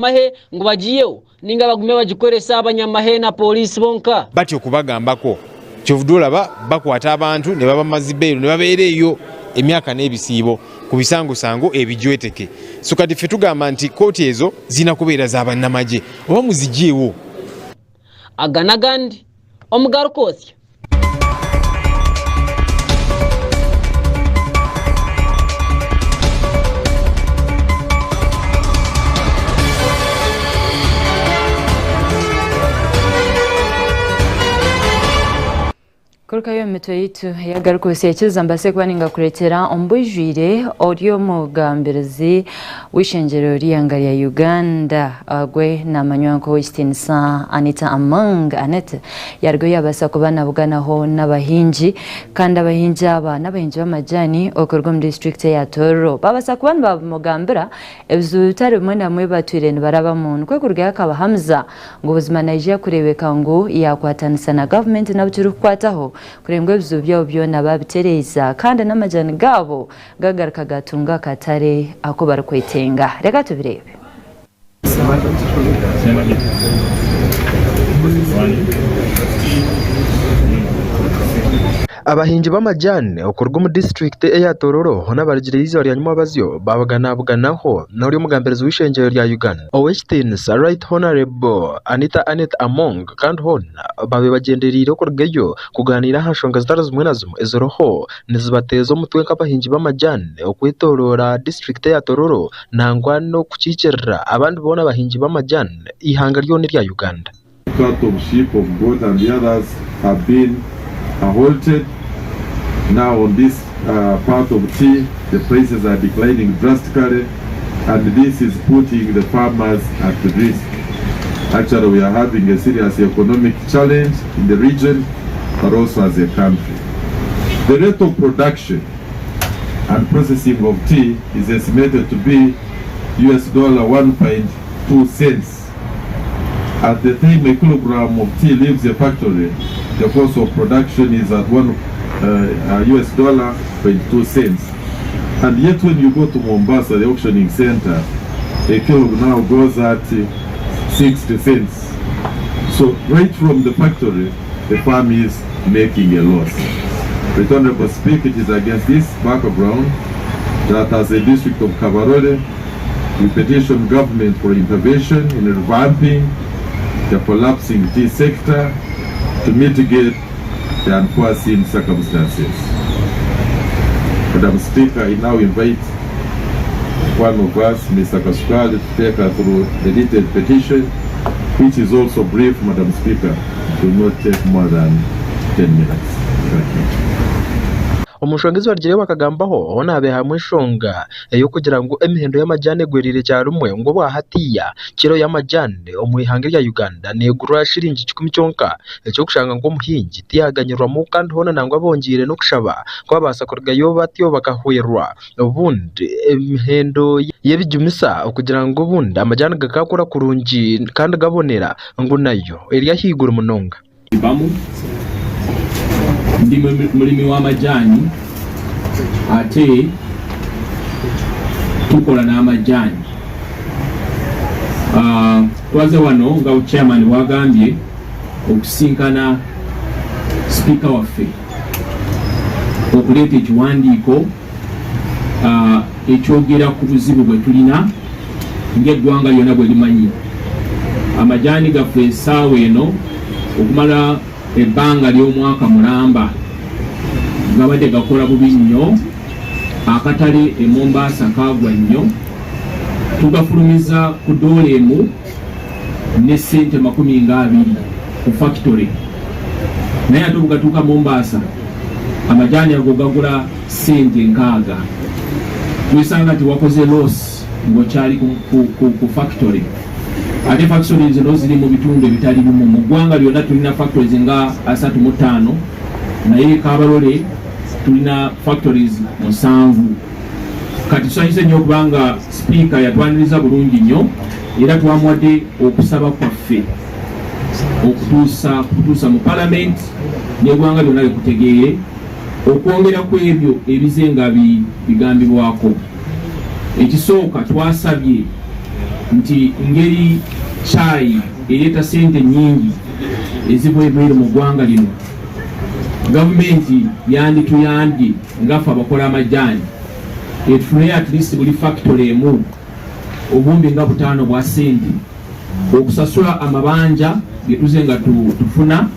mahe ngo bagiyeho ninga bagume bagikoresa abanyamahe na police bonka bati okubagambako kyovudula bakwata abantu ne baba mazibero ne babeereyo emyaka n'ebisiibo ku bisango ebijweteke so kati ffe tugamba nti kooti ezo zina kubeera z'abannamagye oba muziggyeewo aganagandi omugarukothya Kuruka yo meto yitu yagarukose ekizambase kwaninga kuretera ombujwire audio mugamberezi wishenjero liyanga ya Uganda agwe na manywanko istinsa Anita Among Annette yargo yabasa kubana buganaho n'abahinji kandi abahinji aba n'abahinji b'amajani okorwa mu district ya Toro babasa kubana bamugambira ebizutare mwenda mwe batwire baraba muntu kwe kurga yakaba Hamza ngo buzima Nigeria kurebeka ngo yakwatanisa na government n'abuturu kwataho kurengwe bizu byabo byona babitereza kandi n'amajani gabo gagaruka gatunga katare ako barukwetenga reka tubirebe abahinji b'amajani okurwa mu district ya Tororo hona barigiriza baryanyuma bazyo babaganabuganaho nori mugamberezi w'ishengero rya Uganda Owestin Right Honorable Anita Annette Among kandi hona babe bagenderire okurgeyo kuganira hashonga zitarazumwe nazumwe ezoroho nizibatezo mutwe nk'abahinji b'amajani okwitorora district ya Tororo nangwa no kukicerera abandi bona abahinji b'amajani ihanga ryo ni rya Uganda. Sheep of goat and the others have been halted. Now on this part of tea, the prices are declining drastically, and this is putting the farmers at risk. Actually, we are having a serious economic challenge in the region, but also as a country. The rate of production and processing of tea is estimated to be $1.2 cents. At the time a kilogram of tea leaves a factory, the cost of production is at $0.2 cents. And yet when you go to Mombasa, the auctioning center, a kilo now goes at 60 cents. So right from the factory, the farm is making a loss. The Honorable Speaker, it is against this background that as a district of Kabarole, we petition government for intervention in revamping the collapsing tea sector to mitigate the unforeseen circumstances. Madam Speaker, I now invite one of us, Mr. Kasukali, to take us through the detailed petition, which is also brief, Madam Speaker. It will not take more than 10 minutes. Thank you. Umushongezi warigire bakagambaho hona habe hamwe shonga yo kugira ngo emihendo y'amajane gwerire cyarumwe ngo bahatiya kiro y'amajane omuyihanga ya Uganda negura shiringi 10 cyonka cyo gushanga ngo muhingi tiyaganyirwa mu kandi hona nangwa bongire no kushaba kwabasa kurga yo batiyo bakahwerwa ubundi emihendo yebijumisa kugira ngo bundi amajane gakakura kurungi kandi gabonera ngo nayo eriya higura munonga ndi mulimi w'amajani ate tukola n'amajani twaze wano nga chairman wagambye okusinkana speaker waffe okuleeta ekiwandiiko ekyogera ku buzibu bwe tulina ng'eggwanga lyonna bwe limanyi amajani gaffe essaawa eno okumala ebbanga ly'omwaka mulamba gabadde gakola bubi nnyo akatale e Mombasa kagwa nnyo tugafulumiza ku $1 ne sente 20 ku factory naye ate bugatuuka Mombasa amajani ago gagula sente 6 twisanga nti wakoze loss ng'okyali ku factory ate factories zino ziri mu bitundu ebitali bimu mu ggwanga lyonna tulina factories nga 35 naye Kabarole tulina factories 7 kati tusanyuse nnyo okubanga speaker yatwaniriza bulungi nnyo era twamuwadde okusaba kwaffe okutuusa mu parliament n'eggwanga lyonna likutegeere okwongera ku ebyo ebize nga bigambibwako ekisooka twasabye nti ngeri chai ereta sente nyingi eziva ebweru mu ggwanga lino gavumenti yandituyambye ngafe abakola amajjaani etufune at least buli factory emu obumbi nga 5 bwa sente okusasula amabanja getuze nga tufuna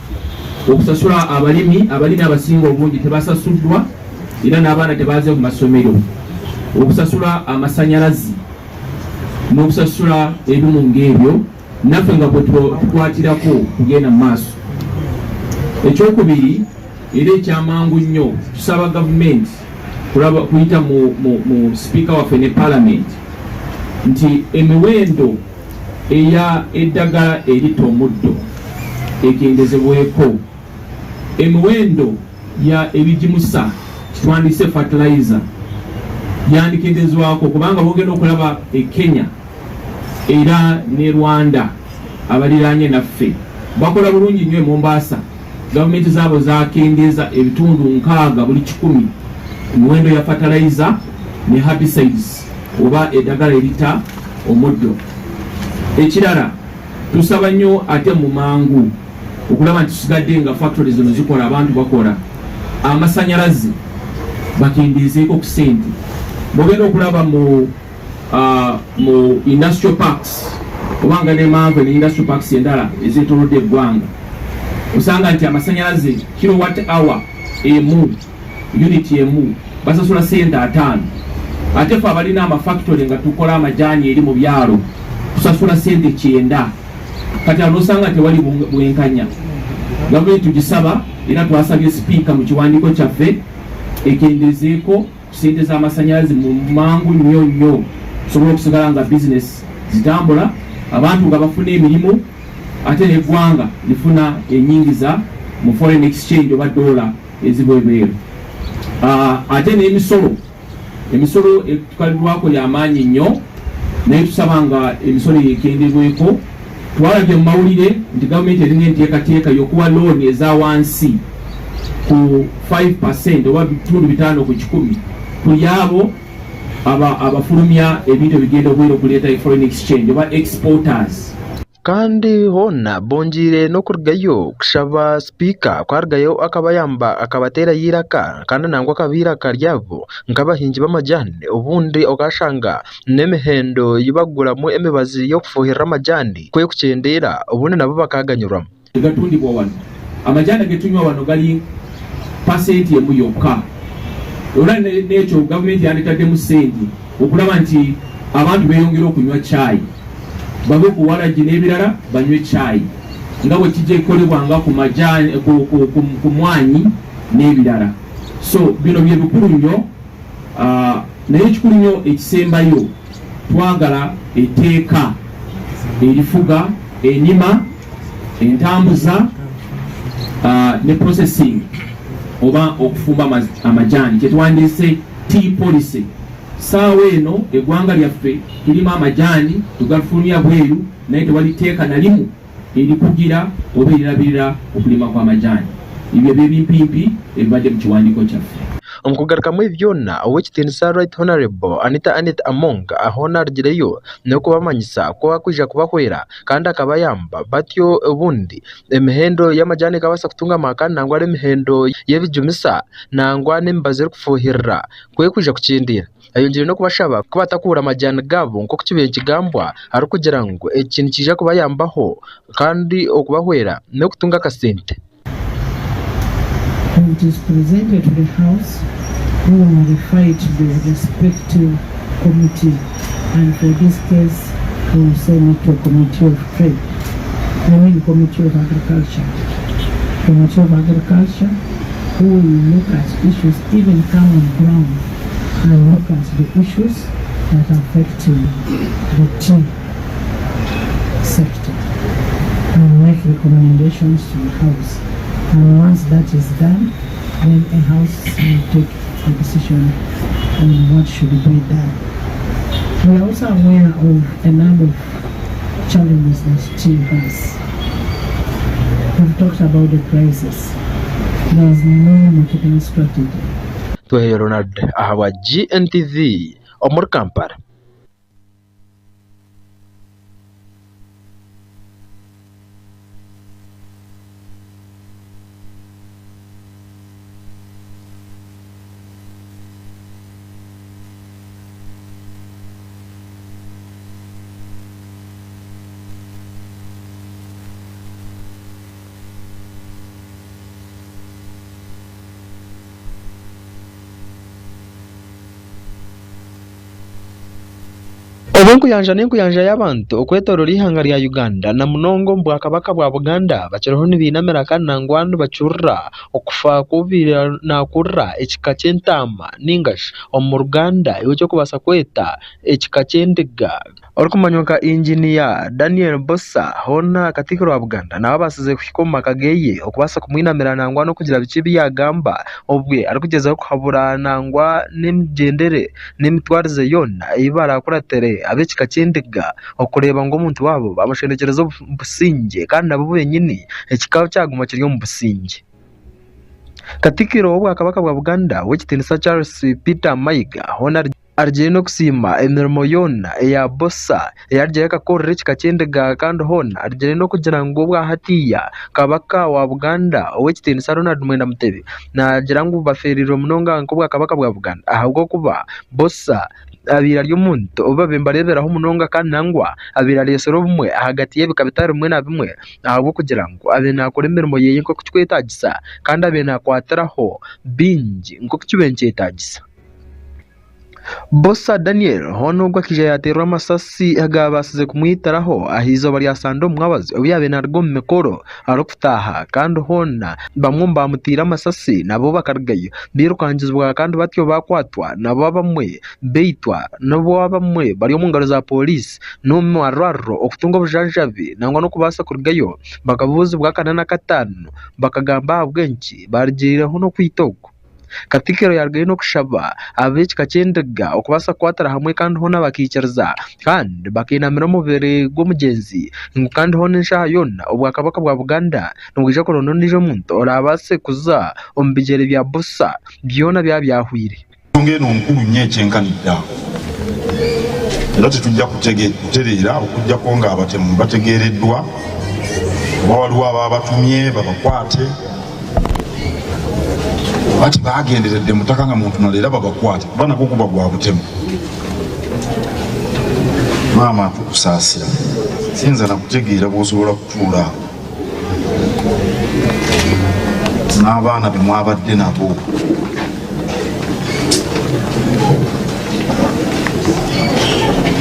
okusasula abalimi abasinga obungi tebasasuddwa era n'abaana tebaze ku masomero okusasula amasanyalazi n'okusasula ebimu ng'ebyo naffe nga tukwatirako kugenda mu maaso. Ekyokubiri era ekyamangu nnyo tusaba gavumenti kuyita mu sipiika waffe ne paalamenti nti emiwendo eya eddagala erita omuddo ekendezebweko, emiwendo ya ebijimusa kitwandise fertilizer yandikendezwako kubanga bogenda okulaba Kenya era ne Rwanda abaliranye naffe bakola bulungi nnyo e Mombasa. Gavumenti zaabo zakendeza ebitundu 6 buli 100 emiwendo ya fertilizer ne herbicides oba eddagala erita omuddo. Ekirala tusaba nnyo ate mu mangu okulaba nti tusigadde nga factory zino zikola, abantu bakola amasanyalazi bakendezeeko ku sente. Bogenda okulaba mu industrial parks obanga ne mangu ne industrial parks endala ezeetolodde eggwanga osanga nti amasanyalazi kilowatt hour emu unit emu basasula sente 5 ate fe abalina amafactory nga tukola amajaani eri mu byalo tusasula sente 9. kati anosanga tewali bwenkanya. Gavumenti tugisaba era twasabye sipiika mu kiwandiiko kyaffe ekendezeeko sente z'amasanyalazi mu mangu nnyo sobola okusigala nga bizinesi zitambula, abantu nga bafuna emirimu ate n'eggwanga lifuna enyingiza mu foreign exchange oba dola eziva ebweru. Ate n'emisolo etukalirwako y'amaanyi nnyo naye tusaba nga emisolo yekendebweko. Twalabye mu mawulire nti gavumenti erina enteekateeka y'okuwa looni eza wansi ku 5% oba 5 ku 100 kuli abo abafulumya ebintu ebigenda obwera okuleeta foreign exchange oba exporters. Kandi hona bonjire n'okurugayo kushaba sipiika kwarugayo akabayamba akabateera yiraka kandi nangwa akabiraka ryabo nk'abahingi b'amajani obundi okashanga n'emihendo yibaguramu emibazi y'okufuhirira amajani kwe kukyendera obundi nabo bakaganyurwamu. Gatundibwa wano amajani getunywa wano gali pasenti emu yokka. Olwa n'ekyo gavumenti yandetaddemu sente okulaba nti abantu beeyongera okunywa chai, bave ku waragi n'ebirala banywe chai nga bwe kijja ekolebwanga ku majani ku mwanyi n'ebirala. So bino bye bikulu nnyo, naye ekikulu nnyo ekisembayo twagala etteeka erifuga enima, entambuza ne processing oba okufumba amajani kyetwandiise tea policy. Saawa eno eggwanga lyaffe tulimu amajani tugafulumya bweru naye tewali tteeka nalimu erikugira oba erirabirira okulima kw'amajani. Ebyo byebimpimpi ebibadde mu kiwandiiko kyaffe. Omukugarukamu ebyona ow'ekitiinisa Right Honorable Anita Among ahona arugireyo n'okubamanyisa kuba kwija kubahwera kandi akabayamba batyo obundi emihendo y'amajani ekabasa kutunga amakani nangwa ari emihendo y'ebijumisa nangwa n'emibazi erikufuhirira kwe kwija kukyendera. Ayongere no kubashaba kuba batakura amajani gabo nk'oku kibaye kigambwa ari kugira ngu ekintu kija kubayambaho kandi okubahwera n'okutunga akasente. When it is presented to the House, we will refer it to the respective committee, and for this case, we will send it to a committee of trade. Committee of agriculture. Committee of agriculture, who will look at issues, even come on ground and look at the issues that affect the tea sector and make recommendations to the House. And once that is done, then a House will take a decision on what should be done. We are also aware of a number of challenges that tea has. We've talked about the crisis. There is no marketing strategy. Tuhe Ronald ahawa GNTV omur Kampala. n'enkuyanja y'abantu okwetorora ihanga lya Uganda na munongo bwakabaka bwa Buganda bakiroho nibinamira kandi nangwanu bacurra okufa kubira nakurra ekika ky'entaama ningashi omu Ruganda iwe cyo kubasa kweta ekika ky'endiga orikumanywa engineer Daniel Bossa hona katikiro wa Buganda nabo basize kuhikoma kageye okubasa kumwinamira nangwa no kugira bikibi yagamba obwe arikugezaho kuhabura nangwa n'emigendere n'emitwarize yona ibara kuratere abekika ky'endiga okureba ngo omuntu wabo bamushendekereza obusinge kandi nabo benyini ekikaho cyaguma kiri mu businge. Katikiro obwakabaka bwa Buganda w'ekitinisa Charles Peter Mayiga hona arjeye no kusima emirimo yona eya Bossa eyarjeye akakorera ekika ky'endiga kandi hona arjeye no kugira ngo bwahatiya kabaka wa Buganda ow'ekitinisa Ronald Mwenda Mutebi nagira ngo baferiro munonga nko bwakabaka bwa Buganda ahabwo kuba Bossa abira ry'omuntu oba bembareberaho munonga kandi nangwa abira lesero bumwe hagati y'ebika bitari bimwe na bimwe ahabwo kugira ngo abe nakora emirimo yeye nko kucyetagisa kandi abe nakwatiraho bingi nko kucyetagisa. Bossa Daniel hono gwa kije yaterwa amasasi agabasize kumwitaraho ahizo bari asando mwabazi obiyabe narwo mmekoro arokutaha kandi hona bamwe bamutira amasasi nabo bakargayo birukangizwa kandi batyo bakwatwa nabo bamwe beitwa nabo bamwe bari mu ngaro za police no mwararo okutunga bujanjabi nangwa no kubasa kurgayo bakabuzi bwa kanana katano bakagamba bwenki barigire hono kwitogo. Katikiro yargaye no kushaba abekika ky'endiga okubasa kwatara hamwe kandi hona bakicariza kandi bakinamira mubere gw'omugenzi kandi hona enshaha yona obwakabaka bwa Buganda nubwija korono ndijo muntu orabase kuza ombigere bya Bossa byona byahwire ngeno nkulu nyekyenkanidda era tetujja kutereera okujja konga abatemu bategereddwa waliwo ababatumye babakwate bati bagenderedde mutaka nga muntu nalera babakwate bana kukuba gwa butemu mama tukusaasira sinza na kutegeera bw'osobola kutuula n'abaana bemwabadde nabo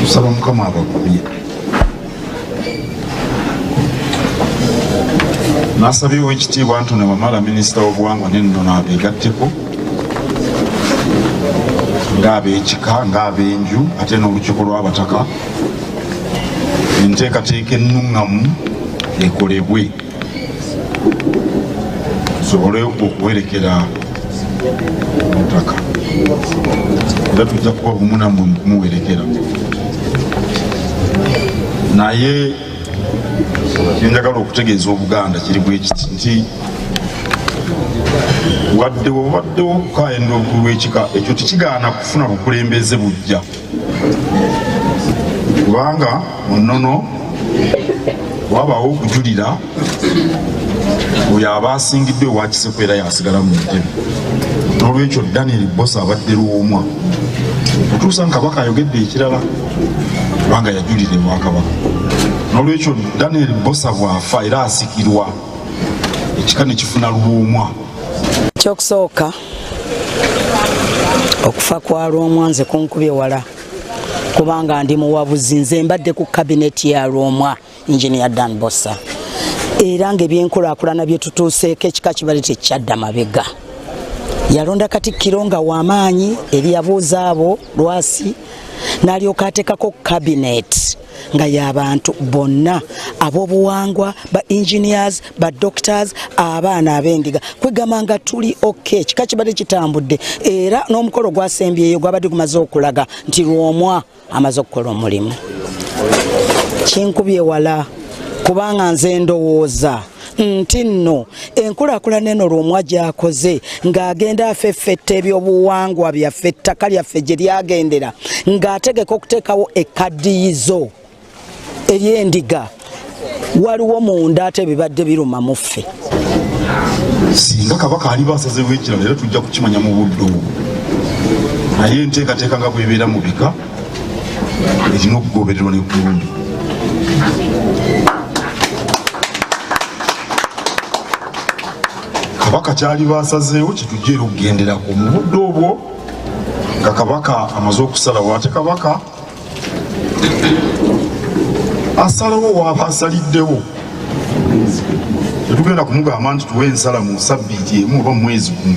tusaba mukama abakubye nasabyewo ekitiibwa Antony Wamala minisita w'obuwangwa n'ennono abeegatteko ng'ab'ekika ng'ab'enju ate n'olukiiko lw'abataka enteekateeka ennuŋŋamu ekolebwe tusobole okuwerekera omutaka era tujja kuba bumu nammwe kumuwerekera naye kyenjagala okutegeeza Obuganda kiri bwekiti nti waddewo okukaayenda obukulu bw'ekika ekyo tekigaana kufuna bukulembeze bujja kubanga mu nnono wabaawo okujulira oyo aba asingiddwe ewa Kisekwe era yasigala mu ntebe n'olwekyo Daniel Bossa abadde Luwomwa otuusa Kabaka ayogedde ekirala kubanga yajulira ewa Kabaka n'olwekyo Daniel Bossa bwafa era asikirwa ekika ne kifuna Luwomwa. Kyokusooka okufa kwa Luwomwa nze kunkubye wala kubanga ndi muwabuzi nze mbadde ku kabineti ya Luwomwa Engineer Dan Bossa era ng'ebyenkulaakulana bye tutuuseeko ekika kibali tekyadda mabega. Yalonda Katikkiro nga w'amaanyi eri abuuza abo lwasi n'alyoka ateekako kabinet nga y'abantu bonna ab'obuwangwa ba engineers ba doctors abaana ab'endiga kwegamba nga tuli okay ekika kibadde kitambudde era n'omukolo gwasembyeyo gwabadde gumaze okulaga nti Luwomwa amaze okukola omulimu. Kinkubye wala kubanga nze ndowooza nti nno enkulaakulana eno Luwomwa gy'akoze ng'agenda afeffetta ebyobuwangwa byaffe ettaka lyaffe gye lyagendera ng'ategeka okuteekawo ekkaddiyizo ery'endiga waliwo munda ate bibadde biruma mu ffe. Singa Kabaka aliba asazeewo ekirala era tujja kukimanya mu budde obwo naye enteekateeka nga bw'ebeera mu bika erina okugobererwa ne kulungi. Kabaka kyali basazeewo kitujja era okugenderako mu budde obwo nga Kabaka amaze okusalawo ate Kabaka asalawo waba asaliddewo tetugenda kumugamba nti tuwe ensala mu sabbiiti emu oba mwezi gumu.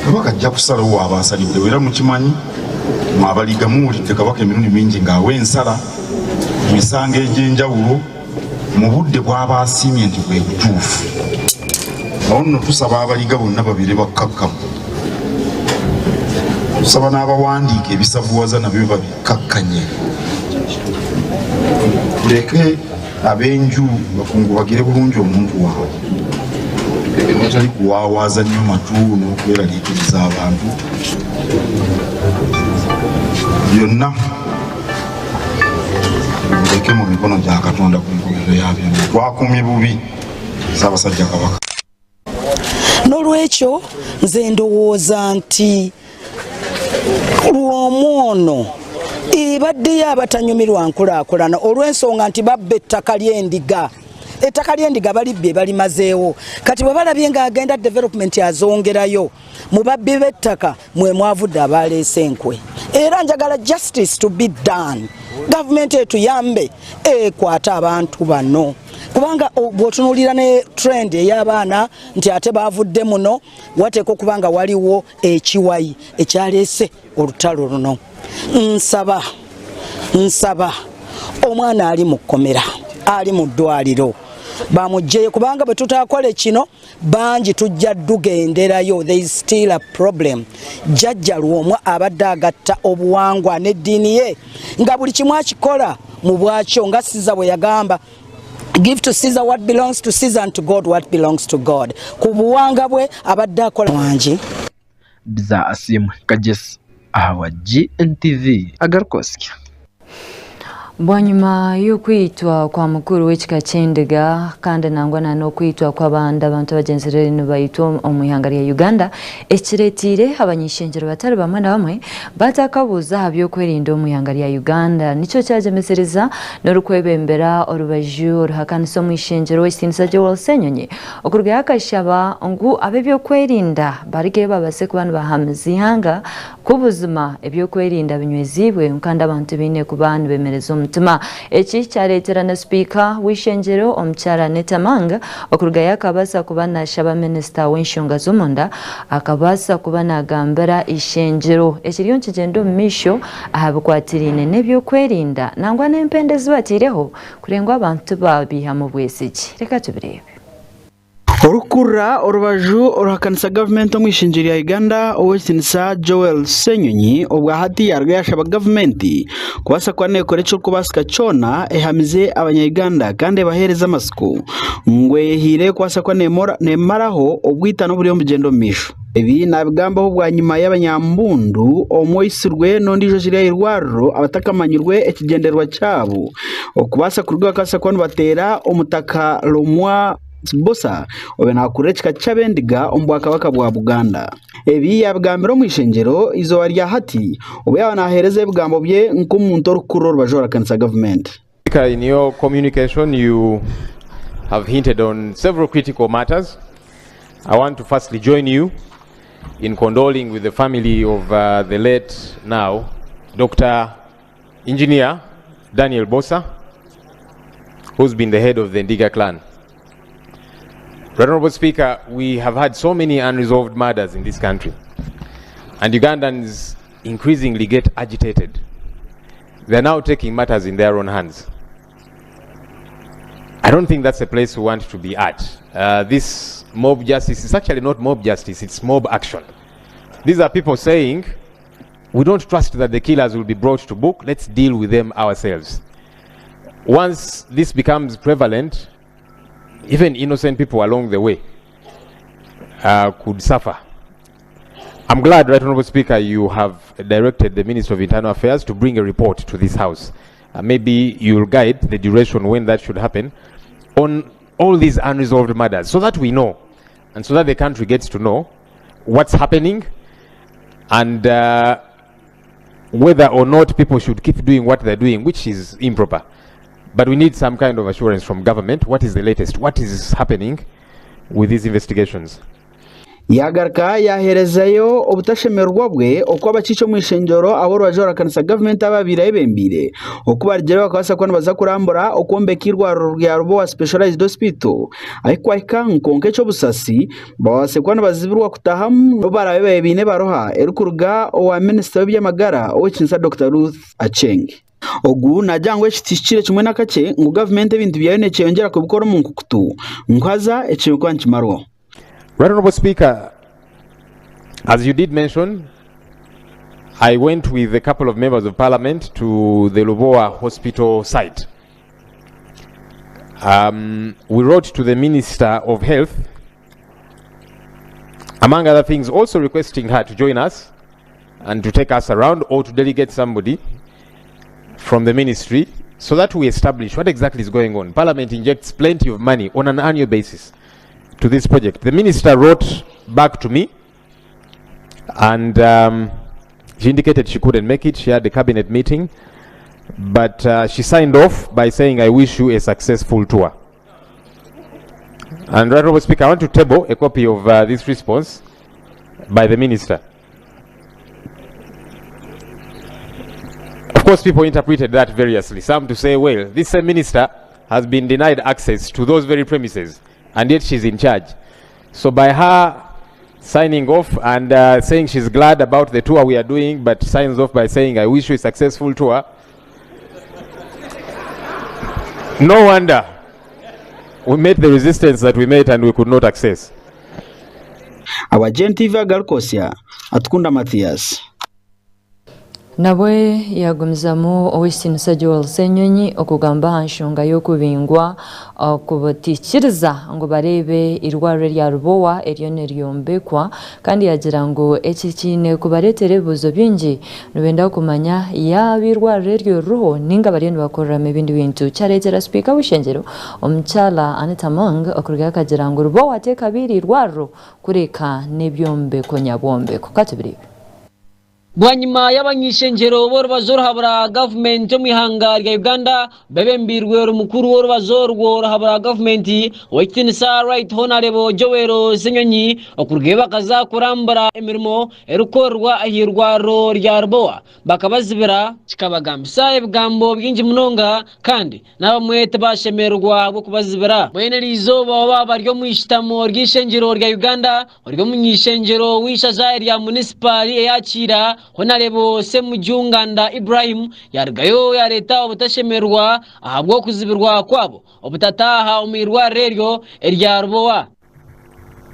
Kabaka ajja kusalawo waba asaliddewo era mukimanyi mwabaliga muwulidde Kabaka emirundi mingi ng'awa ensala emisango egy'enjawulo mu budde bw'aba asiimye nti bwe butuufu. Awo nno tusaba abaliga bonna babeere bakkakkamu, tusaba n'abawandiika ebisavuwaza nabyo babikkakkanye, tuleke ab'enju bakungubagire bulungi omuntu waabwe watali kuwaawaaza nnyo matu n'okweraliikiriza abantu. Byonna muleke mu mikono gya Katonda ku nkomerero yabyo. Twakumye bubi Ssaabasajja Kabaka. N'olwekyo nze ndowooza nti lw'omwono ebaddeyo abatanyumirwa nkulaakulana olw'ensonga nti babba ettaka ly'endiga. Ettaka ly'endiga balibbe balimazeewo. Kati bwe balabye ng'agenda development azongerayo mu babbi b'ettaka mwe mwavudde abaleese enkwe. Era njagala justice to be done. Gavumenti etuyambe ekwata abantu bano. Kubanga bw'otunuulira ne trend ey'abaana nti ate baavudde muno wateeka okuba nga waliwo ekiwayi ekyaleese olutalo luno. Nsaba omwana ali mu kkomera, ali mu ddwaliro bamuggyeyo, kubanga bwe tutaakole kino bangi tujja dugenderayo. There is still a problem. Jjajja Lwomwa abadde agatta obuwangwa n'eddiini ye nga buli kimu akikola mu bwakyo nga Caesar bwe yagamba, give to Caesar what belongs to Caesar and to God what belongs to God. Ku buwanga bwe abadde akola wangi Biza Asim Kajes awa Gntv AGARIKWOTSYA. Bwanyuma y'okwitwa kwa mukuru w'ekika ky'endiga kandi nangwana n'okwitwa kw'abandi abantu abagenzerere ne bayitwa omwihanga lya Uganda, ekireetire abanyishenjero batari bamwe na bamwe batakabuuza by'okwerinda omwihanga lya Uganda. Nikyo kyajemesereza n'orukwebembera orubaju oruhakanisa omwishenjero w'ekitiinisa Joel Ssenyonyi okuruga yakashaba ngu ab'ebyokwerinda barige babase kuba nibahamizihanga kubuzima ebyokwerinda binywezibwe nkanda abantu biine kuba nibemereza omutima. Eki kyaleetera na Speaker w'ishenjero omukyala Netamanga okuruga yakabasa kuba nashaba Minisita w'enshonga z'omunda akabasa kuba nagambira ishenjero ekiriyo nkigenda omu maisho ahabikwatiriine n'ebyokwerinda nangwa n'empendezi batiireho kurengwa abantu babiha mu bwesigi. Reka tubirebe. Orukurra orubaju oruhakanisa gavumenti omwishenjero ya Uganda ow'ekitiinisa Joel Ssenyonyi obwa hati yarga yashaba gavumenti kubasa kwa nekora ekyo kubasika kyona ehamize abanya-Uganda kandi bahereza amasiku ngwehire kubasa kwa nemaraho obwitano buri omugendo misho. Ebi nabigambaho bwa nyuma y'abanyambundu omwoisirwe n'ondijo kiriya irwariro abatakamanyirwe ekigenderwa kyabo okubasa kuruga kasa kwa batera omutaka Lomwa Bosa obe nakure ekika ky'abendiga omu Bwakabaka bwa Buganda. Ebi yabigambira omwishenjero izoba rya hati obe yabanahereza ebigambo bye nk'omuntu orukurra orubaju orakanisa gavumenti. In your communication you have hinted on several critical matters. I want to firstly join you in condoling with the family of the late now Dr. Engineer Daniel Bosa, who's been the head of the Ndiga clan. Honorable Speaker, we have had so many unresolved murders in this country, and Ugandans increasingly get agitated. They are now taking matters in their own hands. I don't think that's a place we want to be at. This mob justice is actually not mob justice, it's mob action. These are people saying, we don't trust that the killers will be brought to book, let's deal with them ourselves. Once this becomes prevalent, even innocent people along the way could suffer. I'm glad, Right Honorable Speaker, you have directed the Minister of Internal Affairs to bring a report to this House. Maybe you'll guide the duration when that should happen on all these unresolved matters so that we know and so that the country gets to know what's happening and whether or not people should keep doing what they're doing, which is improper. But we need some kind of assurance from government. What is the latest? What is happening with these investigations? yagaruka yaherezayo obutashemerwa bwe okwa abakico mu ishenjero abo rwajora kanisa government ababira ebembire okubarigera bakabasa kwana baza kurambura okombeka irwariro rya Rubowa specialized hospital ariko akanko cyo busasi bawase kwana bazibirwa kutahamu no barabe bine baroha erukuruga owa minister w'byamagara okinsa Dr. Ruth Acheng ogu najangwe kitishire kimwe nakache ngo government ebintu byayone cyongera kubikora mu nkukutu nkwaza ekintu kwankimarwa. Right, Honorable Speaker, as you did mention, I went with a couple of members of Parliament to the Rubowa Hospital site. We wrote to the Minister of Health, among other things, also requesting her to join us and to take us around or to delegate somebody from the ministry so that we establish what exactly is going on. Parliament injects plenty of money on an annual basis to this project. The minister wrote back to me and she indicated she couldn't make it. She had a cabinet meeting, but she signed off by saying, I wish you a successful tour. And Right Honorable Speaker, I want to table a copy of this response by the minister. Of course, people interpreted that variously. Some to say, well, this same minister has been denied access to those very premises, and yet she's in charge. So by her signing off and saying she's glad about the tour we are doing, but signs off by saying, I wish you a successful tour, no wonder we made the resistance that we made and we could not access. Our Gntv AGARIKWOTSYA atukunda Matthias. Nawe yagumizamu owisinisa Joel Senyonyi okugamba hanshonga y'okubingwa okubatikiriza ngo barebe irwariro rya Rubowa eryo neryombekwa kandi yagira ngo ekikine kubaretera ebibuzo bingi nibenda kumanya yabirwariro eryo roho ninga bari bakorera mu bindi bintu cyaregera speaker w'ishenjero omuchala Anita Mong okuruga akagira ngo Rubowa atekabiri irwariro kureka nebyombeko nyabombeko katubiri. Bwanyuma y'abanyishenjero bo bazorohabura government yo mwihanga rya Uganda bebembirwe rumukuru wo bazorwo government wekinisa Right Honorable Joel Senyonyi okurge bakaza kurambara emirimo erukorwa ahirwaro rya Rubowa bakabazibira kikabagambisa ebigambo byinji munonga kandi nabamwete bashemerwa bwo kubazibira mwene lizo baba baryo mwishitamo ry'ishenjero rya Uganda ryo munyishenjero wishaza area municipal yakira Honorable Semujunganda Ibrahim yargayo ya leta obutashemerwa ahabwo kuzibirwa kwabo obutataha umirwa reryo erya Rubowa.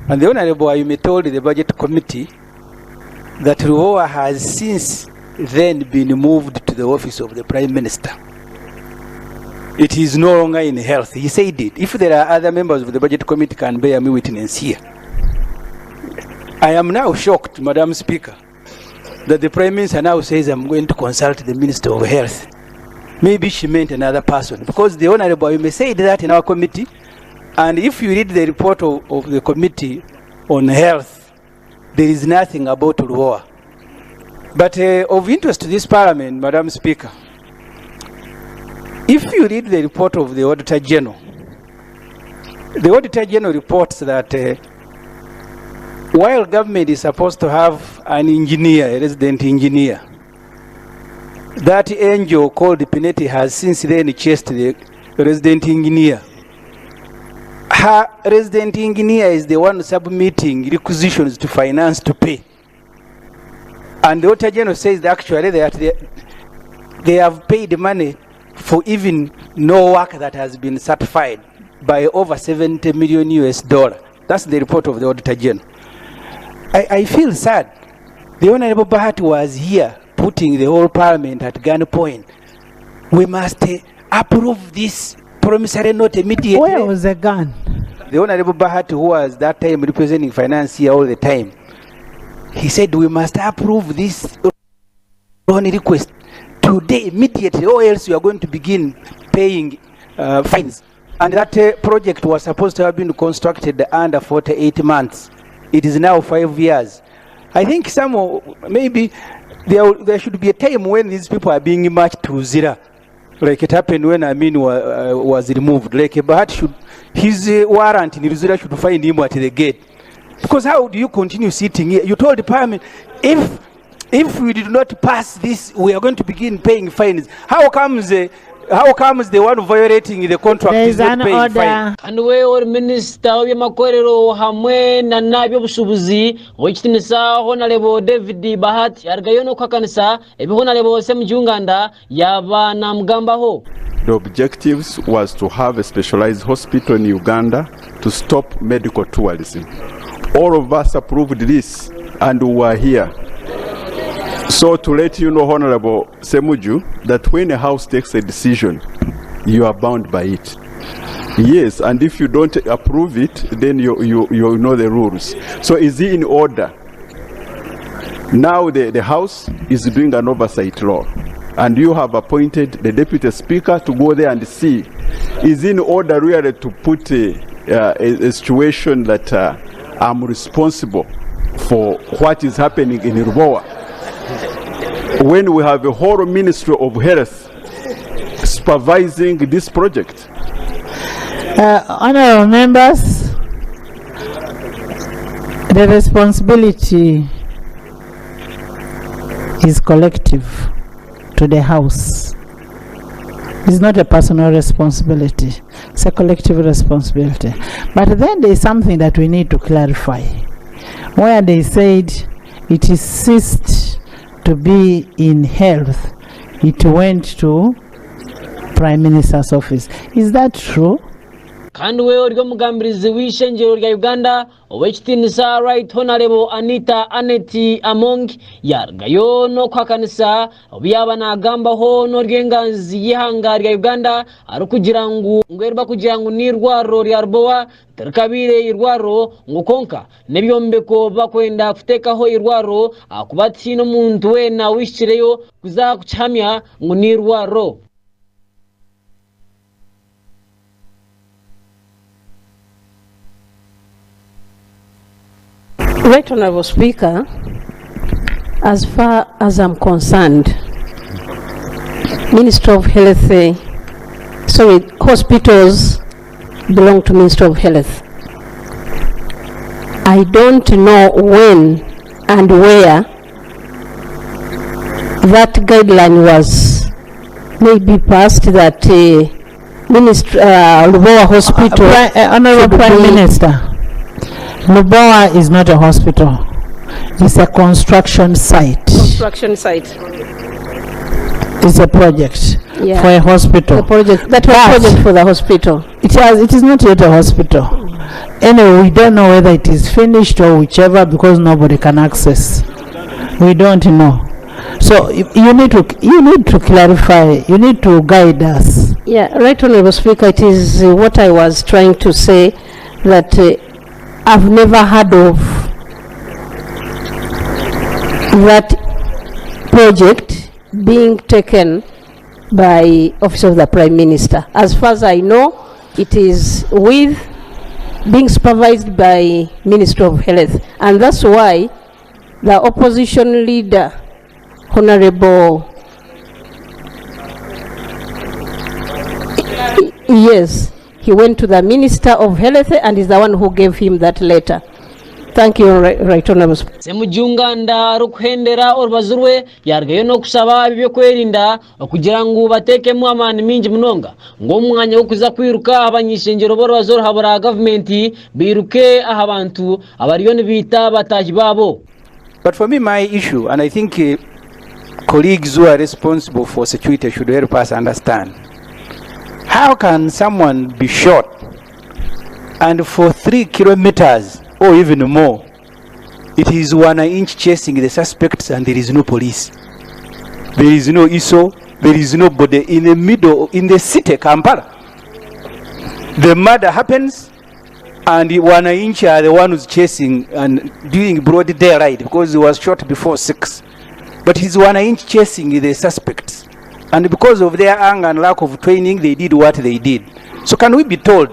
And the Honorable, you may told the budget committee that Rubowa has since then been moved to the office of the Prime Minister. It is no longer in health. He said it. If there are other members of the budget committee can bear me witness here. I am now shocked, Madam Speaker, that the Prime Minister now says I'm going to consult the Minister of Health. Maybe she meant another person, because the Honorable, you may say that in our committee, and if you read the report of the committee on health, there is nothing about Rubowa. But of interest to this Parliament, Madam Speaker, if you read the report of the Auditor General reports that while government is supposed to have an engineer, a resident engineer, that angel called Pineti has since then chased the resident engineer. Her resident engineer is the one submitting requisitions to finance to pay. And the Auditor General says that actually they have paid money for even no work that has been certified by over $70 million US. That's the report of the Auditor General. I feel sad. The Honorable Bahati was here putting the whole Parliament at gunpoint. We must approve this promissory note immediately. Where was the gun? The Honorable Bahati, who was that time representing finance here all the time, he said we must approve this loan request today immediately, or else we are going to begin paying fines. And that project was supposed to have been constructed under 48 months. It is now 5 years. I think maybe there should be a time when these people are being marched to Zira, like it happened when Amin was removed. Like his warrant in Zira should find him at the gate. Because how do you continue sitting here? You told the Parliament, if we did not pass this, we are going to begin paying fines. How comes the one violating the contract is not paying fine? And we are Minister of Makorero hamwe na nabyo busubuzi wichitinisa Honorable David Bahati argayono kwakanisa ebi Honorable Semjunganda yaba na mgambaho. The objectives was to have a specialized hospital in Uganda to stop medical tourism. All of us approved this and we were here. So to let you know, Honorable Semuju, that when a house takes a decision, you are bound by it. Yes, and if you don't approve it, then you know the rules. So is it in order? Now the House is doing an oversight law, and you have appointed the Deputy Speaker to go there and see, is it in order really to put a situation that I'm responsible for what is happening in Rubowa, when we have a whole Ministry of Health supervising this project? Honorable members, the responsibility is collective to the House. It's not a personal responsibility, it's a collective responsibility. But then there is something that we need to clarify. Where they said it is ceased to be in health, it went to Prime Minister's office. Is that true? Kandi we oryo mugambirizi w'ishenjero rya Uganda owechitinisa Right Honorable Anita Aneti Among yargayo no kwakanisa obyaba na gamba ho no ryenganzi yihanga rya Uganda arukugira ngo ngwerba kugira ngo nirwaro rya Rubowa terkabire irwaro ngukonka nebyombeko bakwenda kutekaho irwaro akubati no muntu wena wishireyo kuza kuchamya ngo nirwaro. Right Honorable Speaker, as far as I'm concerned, Ministry of Health, hospitals belong to Ministry of Health. I don't know when and where that guideline was maybe passed that Lubowa Hospital. Honorable Prime Minister, Lubowa is not a hospital. It's a construction site. Construction site. It's a project for a hospital. The project, that was project for the hospital. It is not yet a hospital. Anyway, we don't know whether it is finished or whichever, because nobody can access. We don't know. So you need to clarify. You need to guide us. Yeah, Right Honorable Speaker, it is what I was trying to say, that I've never heard of that project being taken by Office of the Prime Minister. As far as I know, it is being supervised by Ministry of Health, and that's why the opposition leader, Honorable, yes, he went to the Minister of Health and is the one who gave him that letter. Thank you, Right Honorable. Semujunganda rukuhendera orubazurwe yargayo no kusaba ibyo kwerinda okugira ngo batekemo amani mingi munonga ngo umwanya wo kuza kwiruka abanyishengero boro bazoro habura government biruke ahabantu abariyo nibita bataji babo. But for me, my issue, and I think colleagues who are responsible for security should help us understand, how can someone be shot and for 3 kilometers or even more, it is 1 inch chasing the suspects and there is no police, there is no ISO, there is nobody in the middle, in the city, Kampala. The murder happens and 1 inch are the one who's chasing and doing broad daylight because he was shot before 6. But he's 1 inch chasing the suspects. And because of their anger and lack of training, they did what they did. So can we be told,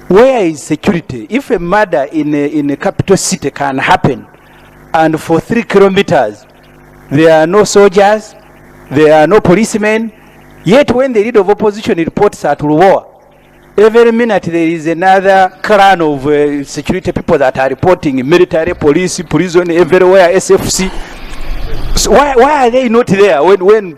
where is security? If a murder in a capital city can happen, and for 3 kilometers, there are no soldiers, there are no policemen, yet when the leader of opposition reports at Rubowa, Every minute there is another clan of security people that are reporting, military, police, prison, everywhere, SFC. So why are they not there when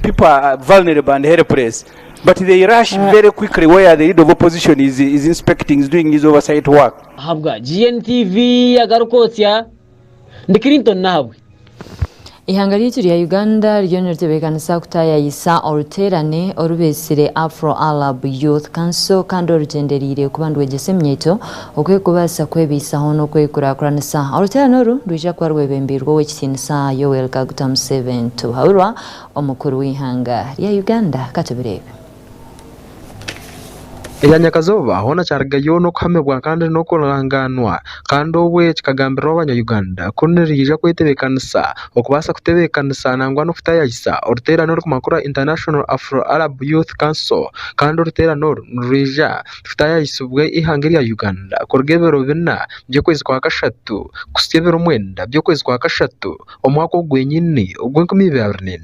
people are vulnerable and helpless? But they rush very quickly where the leader of opposition is inspecting, is doing his oversight work. Habwa GNTV AGARIKWOTSYA ndi Clinton nawe. Ihanga ryitu rya Uganda ryoneretebekanisa kutayayisa oruterane orubesire Afro-Arab Youth Council kandi orugenderire ku bantu begese myeto okwekubasa kwebisaho no kwekurakuranisa oruterane oru rwija kwa rwebembirwa w'ekitinisa Yoweri Kaguta Museveni tuhaurwa omukuru w'ihanga rya Uganda katubirebe. Enyakazoba hona chargayo no kuhamebwa kandi no kuranganwa kandi obwe kikagambira abanya-Uganda kunirija kwetebekanisa okubasa kutebekanisa nangwa no kutayayisa oruterano rukumakura International Afro-Arab Youth Council kandi oruterano rurija kutayayisubwe ihanga rya Uganda kurgebero bina byo kwezi kwa kashatu kusyebero mwenda byo kwezi kwa kashatu omwaka ogwenyini ogwe-2024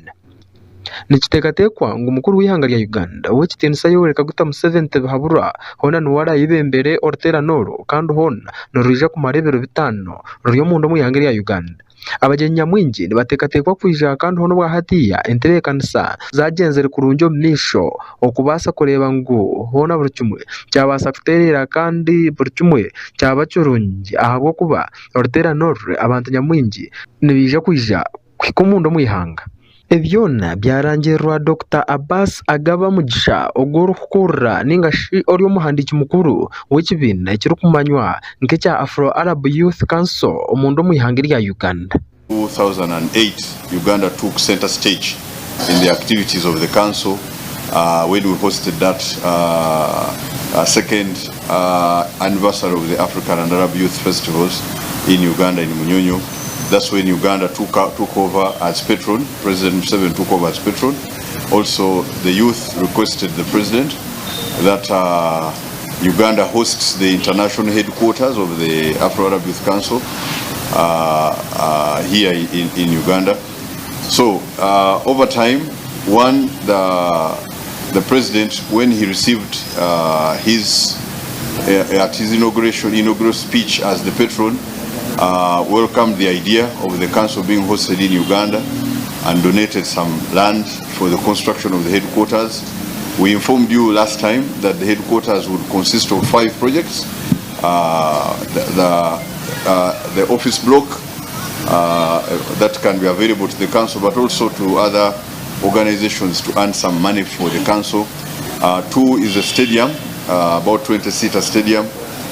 nikiteekateekwa ngu omukuru w'ihanga rya Uganda w'ekitinisa Yoweri Kaguta Museveni tebihabura hona niwara yibembere oruterano oru kandi hona nirwija kumara ebiro 5 ruri omundu omu ihanga rya Uganda. Abagenyi nyamwingi nibateekateekwa kwija kandi hono bwahatiya entebeekanisa zagenzere kurungi omu maisho okubasa kureba ngu hona buri kimwe kyabasa kuteerera kandi buri kimwe kyaba kirungi ahabw'okuba oruterano oru abantu nyamwingi nibija kwija kuhika omundu omu ihanga. Ebyona byarangirwa Dr. Abbas Agaba Mugisha ogw'orukukurra ningashi ori omuhandiki mukuru w'ekibiina ekirikumanywa nk'ekya Afro-Arab Youth Council omundu omu ihanga rya Uganda. 2008 Uganda took center stage in the activities of the council when we hosted that second anniversary of the African and Arab Youth Festivals in Uganda in Munyonyo. That's when Uganda took over as patron. President Museveni took over as patron. Also, the youth requested the president that Uganda hosts the international headquarters of the Afro-Arab Youth Council here in Uganda. So, over time, the president, when he received at his inaugural speech as the patron, welcomed the idea of the council being hosted in Uganda and donated some land for the construction of the headquarters. We informed you last time that the headquarters would consist of 5 projects. The office block that can be available to the council, but also to other organizations to earn some money for the council. 2 is a stadium, about 20-seater stadium.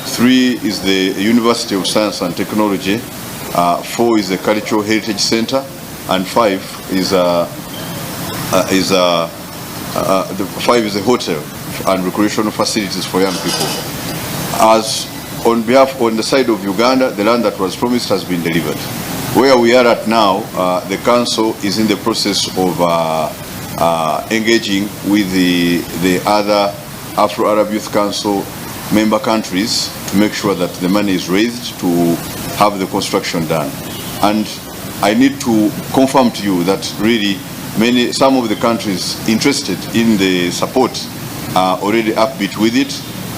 3 is the University of Science and Technology. 4 is the Cultural Heritage Center, and 5 is the hotel and recreational facilities for young people. As on the side of Uganda, the land that was promised has been delivered. Where we are at now, the council is in the process of engaging with the other Afro-Arab Youth Council member countries to make sure that the money is raised to have the construction done. And I need to confirm to you that really some of the countries interested in the support are already upbeat with it.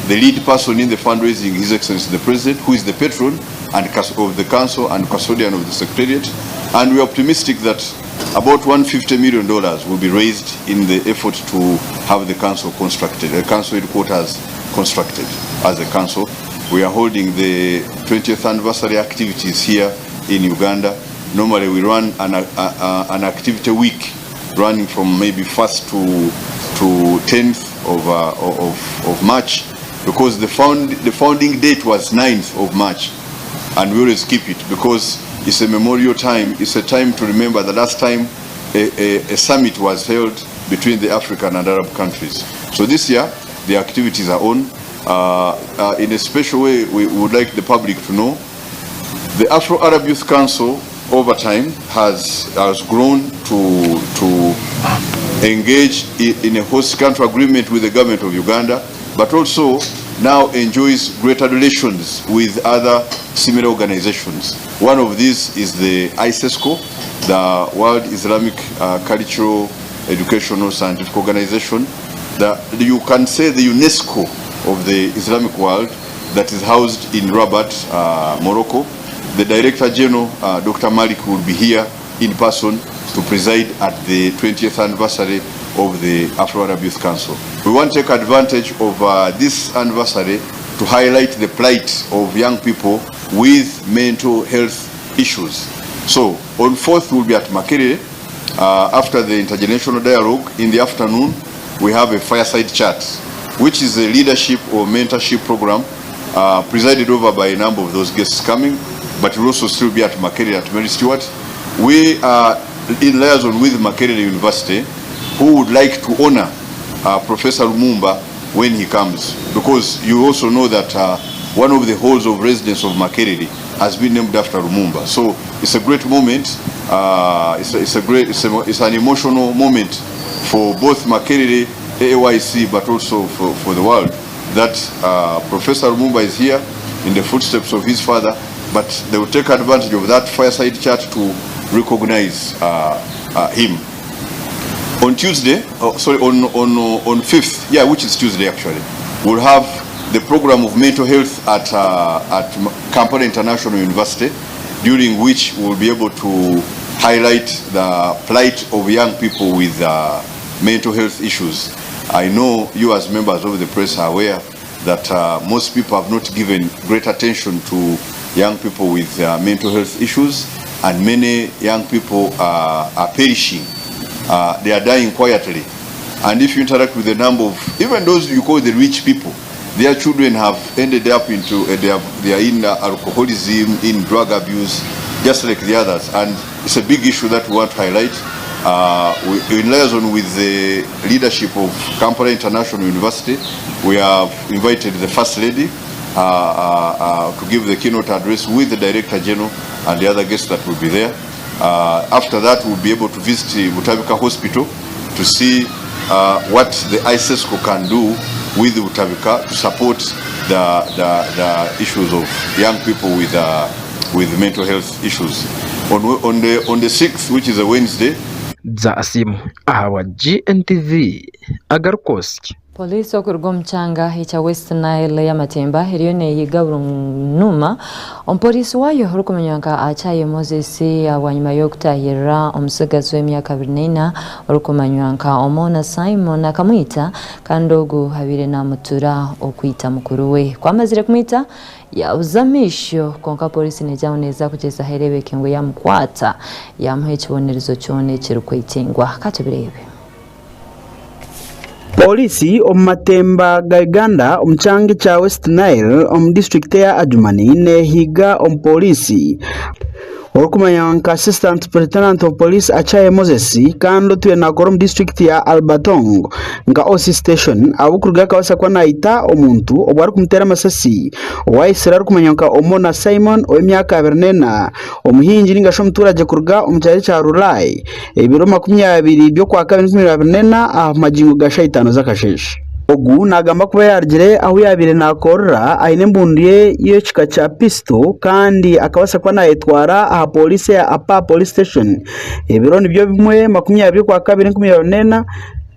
The lead person in the fundraising is His Excellency the President, who is the patron and of the council and custodian of the secretariat. And we are optimistic that about $150 million will be raised in the effort to have the council constructed, the council headquarters constructed as a council. We are holding the 20th anniversary activities here in Uganda. Normally we run an activity week running from maybe 1st to 10th of March, because the founding date was 9th of March, and we always keep it because it's a memorial time. It's a time to remember the last time a summit was held between the African and Arab countries. So this year the activities are on. In a special way, we would like the public to know the Afro-Arab Youth Council over time has grown to engage in a host country agreement with the government of Uganda, but also now enjoys greater relations with other similar organizations. One of these is the ISESCO, the World Islamic Cultural Educational Scientific Organization. You can say the UNESCO of the Islamic world that is housed in Rabat, Morocco. The Director General, Dr. Malik, will be here in person to preside at the 20th anniversary of the Afro-Arab Youth Council. We want to take advantage of this anniversary to highlight the plight of young people with mental health issues. So on 4th we'll be at Makerere. After the intergenerational dialogue in the afternoon, we have a fireside chat, which is a leadership or mentorship program presided over by a number of those guests coming, but we'll also still be at Makerere at Mary Stewart. We are in liaison with Makerere University, who would like to honor Professor Lumumba when he comes, because you also know that one of the halls of residence of Makerere has been named after Lumumba. So it's a great moment. It's an emotional moment for both Makerere, AAYC, but also for the world, that Professor Lumumba is here in the footsteps of his father, but they will take advantage of that fireside chat to recognize him. On Tuesday, on 5th, yeah, which is Tuesday actually, we'll have the program of mental health at Kampala International University, during which we'll be able to highlight the plight of young people with mental health issues. I know you as members of the press are aware that most people have not given great attention to young people with mental health issues, and many young people are perishing. They are dying quietly. And if you interact with a number of, even those you call the rich people, their children have ended up into, they are in alcoholism, in drug abuse, just like the others. And it's a big issue that we want to highlight. In liaison with the leadership of Kampala International University, we have invited the First Lady to give the keynote address with the Director General and the other guests that will be there. After that, we'll be able to visit Butabika Hospital to see what the ISESCO can do with Butabika to support the issues of young people with mental health issues. On the 6th, which is a Wednesday, Zasimu ahawa GNTV AGARIKWOTSYA. Polisi okurwa omukyanga ekya West Nile y'amatemba eriyo neeyiga burunuma omupoliisi waayo orikumanywa nka Akyaye Moses awanyuma y'okutahirira omusigazi w'emyaka 24 orikumanywa nka Omona Simon akamwita kandi ogu habire namutura okwita mukuru we kwamazire kumwita yabuza amisho konka polisi nejyaho neza kugeza herebeke ngo yamukwata yamuha ekibonerezo kyone kirukwetingwa katubirebe. Polisi omumatemba ga Uganda omukyanga kya West Nile omu district ya Adjumani nehiga omupolisi orikumanya nka Assistant Superintendent of Police Akyaye Moses kandi otuye nakora mu district ya Albatong nga OC station abukuruga kawasa kwa naita omuntu obwari kumutera amasasi owayisira orikumanya nka Omona Simon ow'emyaka 24 omuhingi ningasho muturage kuruga omukyari kya Rulai ebiro 20 byo kwa 2024 amajingo ga 5 zakasheshe. Ogu nagamba kuba yargire aho yabire nakorra aine mbundiye y'ekika kya pisto kandi akabasa kwa nayetwara aha police ya Apa police station ebiro nibyo bimwe 20 kwa 2024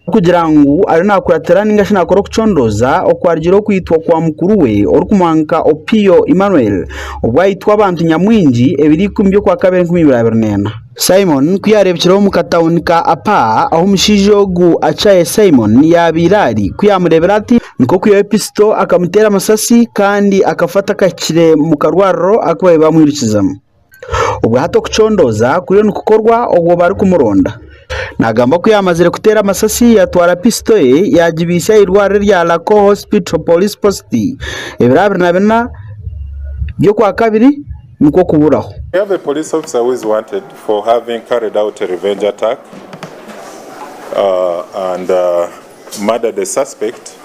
kugira ngo ari nakuratera ninga shinakora kucondoza okwargiro kwitwa kwa mukuru we orukumanka Opio Emmanuel obwayitwa abantu nyamwingi ebiri kumbyo kwa 2024. Simon kuyarebekeraho mu katawuni ka Apa aho umushijo ogu Akyaye Simon yabirari kuyamurebera ati niko kuyo pisto akamutera amasasi kandi akafata kakire mu karwaro akwaye bamwirukizamo ubwo hato kucondoza kuriyo nukukorwa obwo bari kumuronda nagamba ko yamazire kutera amasasi yatwara pisto ye yagibisha irware rya Lako Hospital Police Post ebirabiri nabena byo kwa kabiri nuko kuburaho. We have a police officer who is wanted for having carried out a revenge attack and murdered a suspect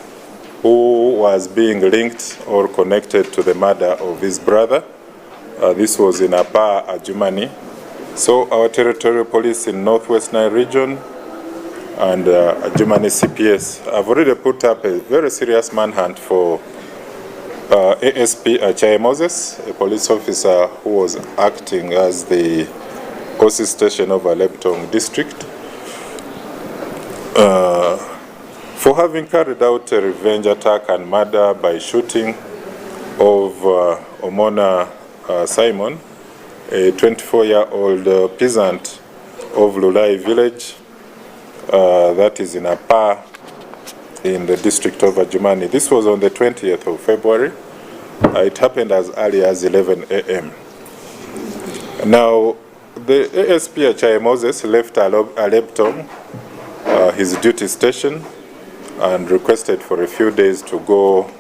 who was being linked or connected to the murder of his brother. This was in Apa, Adjumani. So our territorial police in Northwest Nile region and Adjumani CPS have already put up a very serious manhunt for ASP Akyaye Moses, a police officer who was acting as the OC station of Leptong district for having carried out a revenge attack and murder by shooting of Omona Simon, a 24-year-old peasant of Lulai village, that is in Apa, in the district of Adjumani. This was on the 20th of February. It happened as early as 11 a.m. Now, the ASP Achai Moses left Aleptom, his duty station, and requested for a few days to go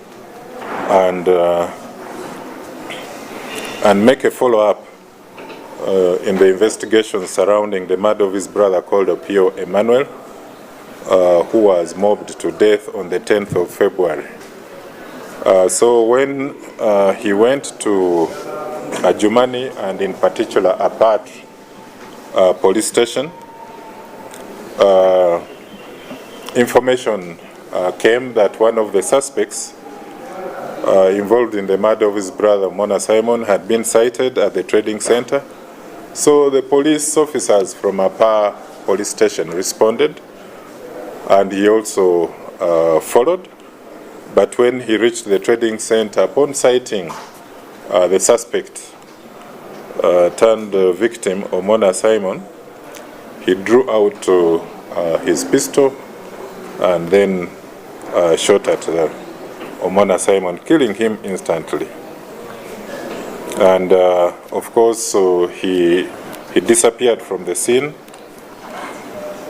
and make a follow-up in the investigation surrounding the murder of his brother called Opio Emmanuel, who was mobbed to death on the 10th of February. So when he went to Adjumani, and in particular Apat police station, information came that one of the suspects involved in the murder of his brother Mona Simon had been sighted at the trading center. So the police officers from Apa police station responded, and he also followed. But when he reached the trading center, upon sighting the suspect turned victim, Omona Simon, he drew out his pistol and then shot at Omona Simon, killing him instantly. And of course, so he disappeared from the scene.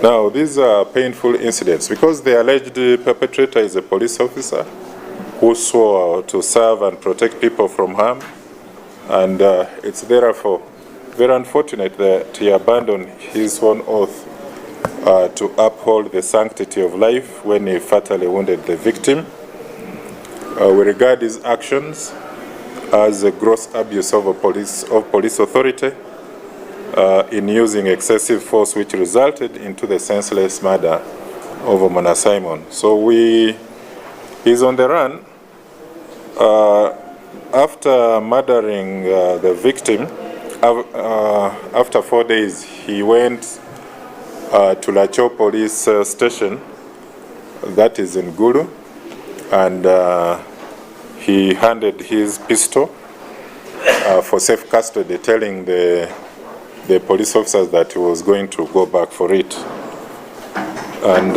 Now, these are painful incidents because the alleged perpetrator is a police officer who swore to serve and protect people from harm. And it's therefore very unfortunate that he abandoned his sworn oath to uphold the sanctity of life when he fatally wounded the victim. We regard his actions as a gross abuse of police authority in using excessive force, which resulted into the senseless murder of Omona Simon. So he's on the run. After murdering the victim, after 4 days, he went to Lacho police station, that is in Gulu, and he handed his pistol for safe custody, telling the police officers that he was going to go back for it. And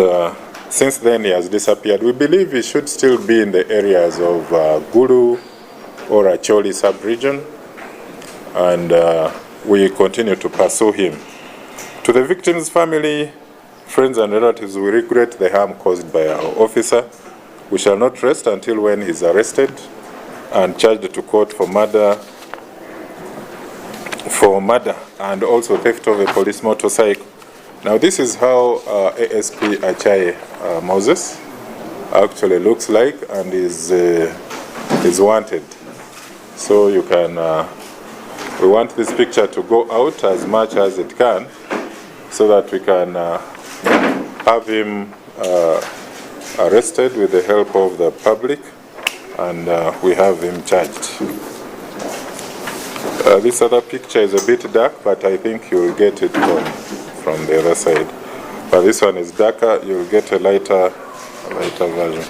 since then, he has disappeared. We believe he should still be in the areas of Gulu or Acholi sub-region, and we continue to pursue him. To the victim's family, friends and relatives, we regret the harm caused by our officer. We shall not rest until when he is arrested and charged to court for murder and also theft of a police motorcycle. Now, this is how ASP Achai Moses actually looks like and is wanted. So you can, we want this picture to go out as much as it can so that we can have him arrested with the help of the public, and we have him charged. This other picture is a bit dark, but I think you'll get it from the other side. But this one is darker, you'll get a lighter version.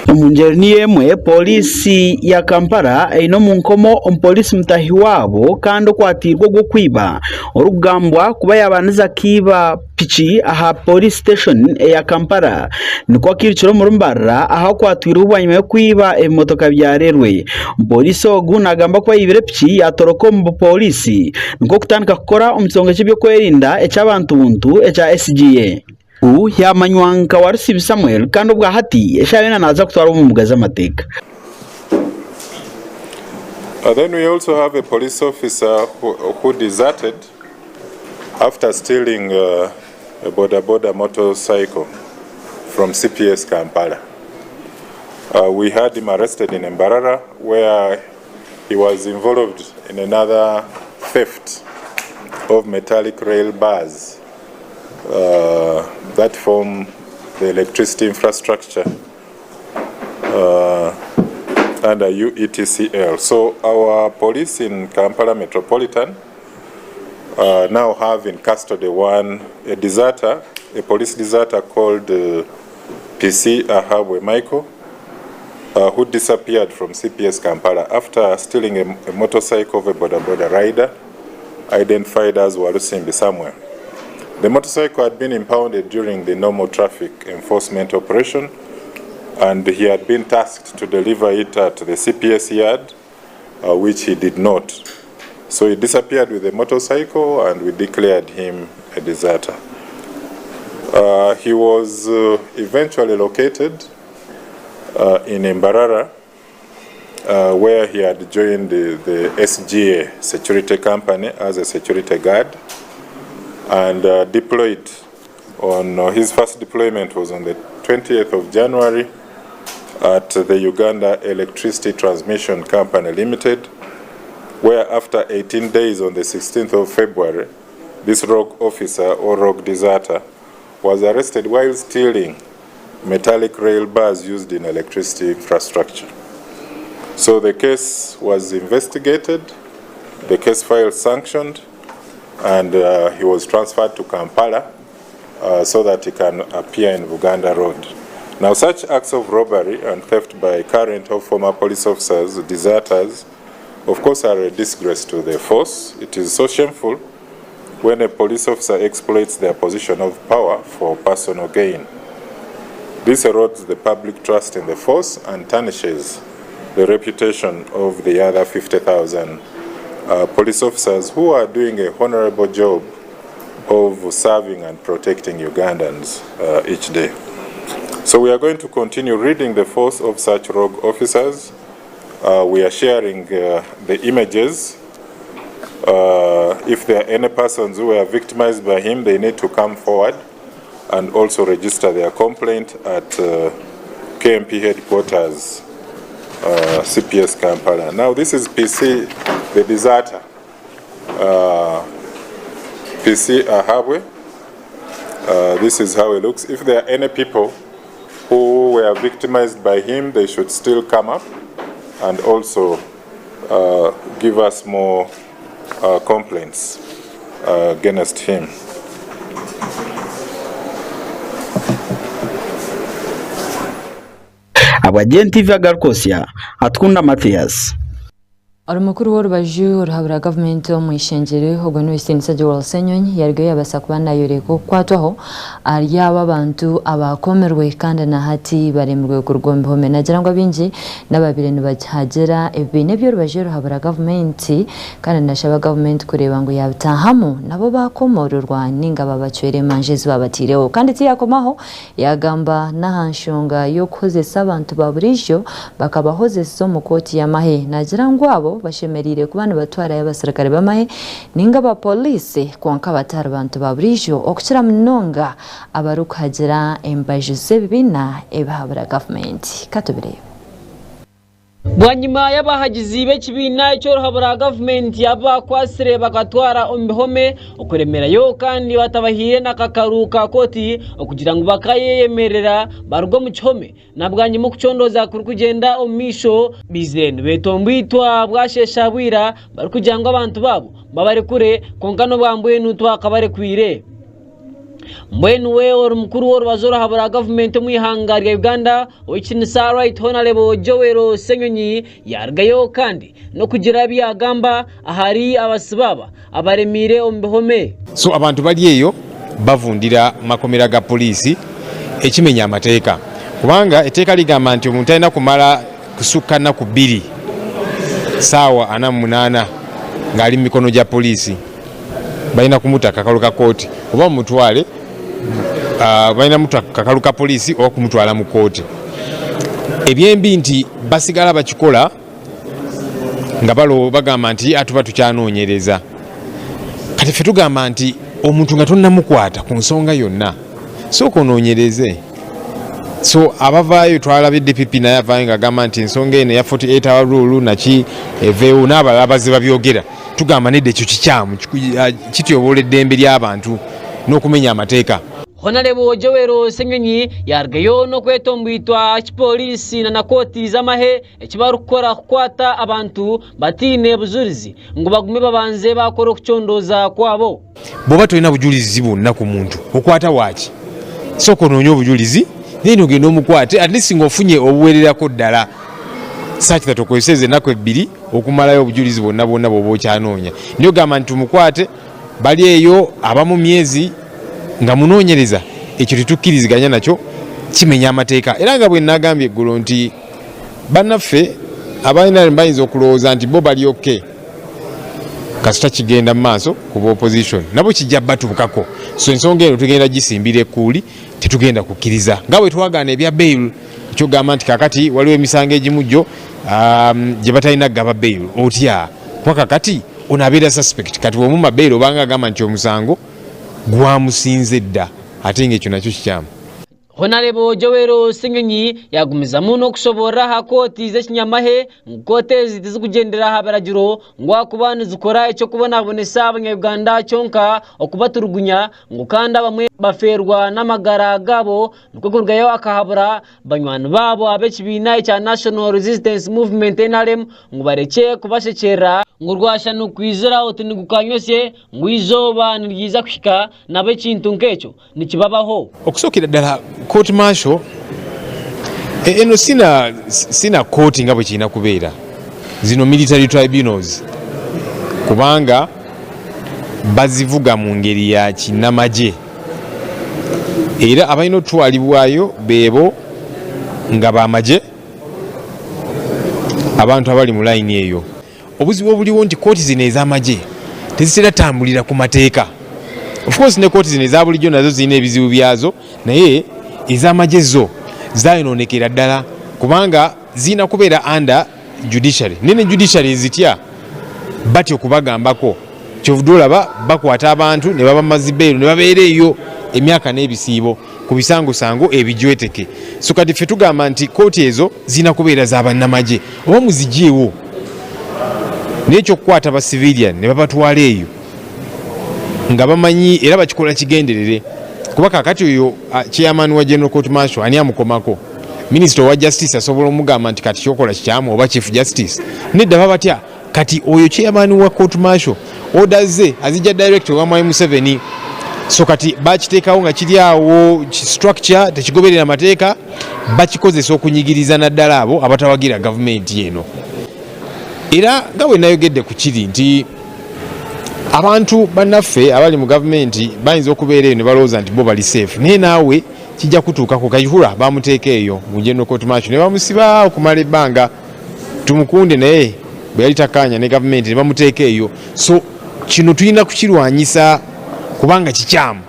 Mungeri ni emwe polisi ya Kampala eino munkomo omupolisi mutahi wabo kandi okwatirwa gwo kwiba orugambwa kuba yabaniza kiba pichi aha police station ya Kampala niko kirikiro murumbarra aha kwatwira ubwanyuma yo kwiba emotoka byarerwe. Polisi ogu nagamba kwa yibire pichi yatoroko mu polisi niko kutandika kukora omusonga cy'ibyo kwerinda ecy'abantu buntu echa SGA yamanywanga wa Rusibi Samuel kandi ubwa hati eshayena naza kutwara mu mugaza amateka. Then we also have a police officer who deserted after stealing a border motorcycle from CPS Kampala. We had him arrested in Mbarara, where he was involved in another theft of metallic rail bars that form the electricity infrastructure under UETCL. So our police in Kampala Metropolitan now have in custody a police deserter called PC Ahabwe Michael, who disappeared from CPS Kampala after stealing a motorcycle of a boda rider identified as Walusimbi Samuel. The motorcycle had been impounded during the normal traffic enforcement operation, and he had been tasked to deliver it at the CPS yard, which he did not. So he disappeared with the motorcycle, and we declared him a deserter. He was eventually located in Mbarara, where he had joined the SGA security company as a security guard, and deployed on his first deployment was on the 20th of January at the Uganda Electricity Transmission Company Limited, where after 18 days on the 16th of February, this rogue officer or rogue deserter was arrested while stealing metallic rail bars used in electricity infrastructure. So the case was investigated, the case file sanctioned, and he was transferred to Kampala so that he can appear in Buganda Road. Now, such acts of robbery and theft by current or former police officers, deserters, of course, are a disgrace to the force. It is so shameful when a police officer exploits their position of power for personal gain. This erodes the public trust in the force and tarnishes the reputation of the other 50,000 police officers who are doing a honorable job of serving and protecting Ugandans each day. So we are going to continue reading the force of such rogue officers. We are sharing the images. If there are any persons who were victimized by him, they need to come forward and also register their complaint at KMP headquarters, CPS Kampala. Now this is PC, the deserter, PC Ahabwe. This is how he looks. If there are any people who were victimized by him, they should still come up and also give us more complaints against him. Aba Gntv AGARIKWOTSYA Atkunda Matthias. Orumukuru w'orubaju orahabura government omwishengere ogwo n'owesinisa Joel Senyonyi yarigyo yabasa kuba nayoreko kwatwaho aryaba abantu abakomerwe kandi na hati baremurwe ku rwombe home nagira ngo abinji n'ababire nibajagera ebine by'orubaju orahabura government kandi nashaba government kureba ngo yabitahamo nabo bakomororwa ninga babacwere manjezi babatireho kandi tiyakomaho yagamba nahanshonga yo kozesa abantu baburijo bakabahozesa mu koti ya mahe nagira ngo abo bashemerire kubana batwara y'abasirikare bamahe ninga ba police konka batara abantu baburijo okukira mnonga abarukagira embajuze bibina ebahabura government katubire Bwanyuma y'abahagizi b'ekibina eky'oruhabura government yabakwasire bakatwara ombihome okuremera yo kandi batabahire n'akakaru ka koti okugira ngo bakayeyemerera barugo mu kihome na bwanyuma kucondoza kuri kugenda omisho bizeni betombwitwa bwashesha bwira bari kugira ngo abantu babo babare kure konkano bwambuye n'utwa kabare kwire Mbwenu we orumukuru w'orubazo orahabura government omwihanga rya Uganda owekinisa right honorable Joel Senyonyi yargayo kandi no kugira byagamba ahari abasibaba abaremire ombihome. So abantu bali eyo bavundira makomera ga polisi ekimenya amateeka kubanga eteeka ligamba nti omuntu alina kumala kusukana ku 2 sawa 48 ngali mikono gya polisi balina kumutaka kakaluka kooti oba mutwale balina mutaka kakaluka polisi oba kumutwala mu kooti ebyembi nti basigala bakikola nga balo bagamba nti atuba tukyanoonyereza kati ffe tugamba nti omuntu nga tonnamukwata ku nsonga yonna sooka onoonyereze. So abavaayo twalabye DPP naye avaayo nga agamba nti ensonga eno ya 48 hour rule naki eveewo n'abalala abaziba byogera tugamba nedde ekyo kikyamu kityobola eddembe ly'abantu n'okumenya amateeka. Honorable Joel Senyonyi yargayo no kwetombwitwa kipolisi na nakoti z'amahe ekibarukora kukwata abantu batine buzurizi ngo bagume babanze bakora okucondoza kwabo. Boba tolina bujulizi bonna ku muntu okwata waki soko noonyo obujulizi then ogenda omukwate at least ng'ofunye obuwererako ddala such that okozeseze ennaku ebbiri okumalayo obujulizi bwonna bwonna bw'oba okyanoonya. Niyo gamba nti tumukwate bali eyo abamu myezi nga munoonyereza, ekyo tetukkiriziganya nakyo, kimenya amateeka. Era nga bwe nagambye eggulo nti bannaffe abalina bayinza okulowooza nti bo bali okay kasita kigenda mu maaso ku opposition nabo kijja batubukako. So ensonga eno tugenda gisimbira ekkuuli, tetugenda kukkiriza nga bwe twagaana ebya bail. Ekyo gamba nti kakati waliwo emisango egimujjo gye batalina gaba bail otya wakakati onabeera suspect kati womuma bail obanga agamba nti omusango gwamusinze dda ate ng'ekyo nakyo kikyamu. Honorable Joel Sennyonyi yagumiza muno okusobora ha kooti z'ekinyamahe nkooti ezi tizikugendera habaragiro ngwakuba nizikora ekyokubonabonesa abanyayuganda kyonka okubatulugunya ngukanda bamwe baferwa n'amagara gabo nikukurgayo akahabura banywani babo ab'ekibiina ekya National Resistance Movement NRM ngubareke kubashekera ngurwasha nukwizira otinigukanyose ngwizoba niryiza kushika nabo ekintu nk'ekyo nikibabaho. Okusookera ddala court martial eno sina court nga bwe kirina kubeera, zino military tribunals kubanga bazivuga mu ngeri ya kinnamagye era abalina otwalibwayo beebo nga bamagye abantu abali mu layini eyo. Obuzibu obuliwo nti kooti zino ez'amagye tezitera tambulira ku mateeka. Of course ne kooti zino eza bulijjo nazo zirina ebizibu byazo, naye ez'amagye zo zayonoonekera ddala kubanga zirina kubeera under judiciary. Nene judiciary ezitya batyo kubagambako, kyovudde olaba bakwata abantu ne baba mazibeero ne babeera eyo emyaka n'ebisiibo ku bisangosango ebijweteke. So kati ffe tugamba nti kooti ezo zirina kubeera za bannamagye oba muzigyeewo n'ekyokukwata ba civilian ne babatwala eyo nga bamanyi era bakikola kigenderere kuba kakati oyo chairman wa General Court Martial ani amukomako Minister wa Justice asobola omugamba nti kati kyokola kikyamu oba Chief Justice nedda babatya kati oyo chairman wa Court Martial orders ze azijja director wa M7. So kati bakiteekawo nga kiri awo structure tekigoberera amateeka bakikozesa okunyigiriza naddala abo abatawagira government yeno. Era nga bwe nayogedde ku kiri nti abantu bannaffe abali mu gavumenti bayinza okubeera eyo ne balowooza nti bo bali safe, naye naawe kijja kutuukako. Kayihura bamuteeka eyo mu General Court Martial ne bamusiba okumala ebbanga tumukunde, naye bwe yali takkaanya ne gavumenti ne bamuteeka eyo. So kino tulina kukirwanyisa kubanga kikyamu,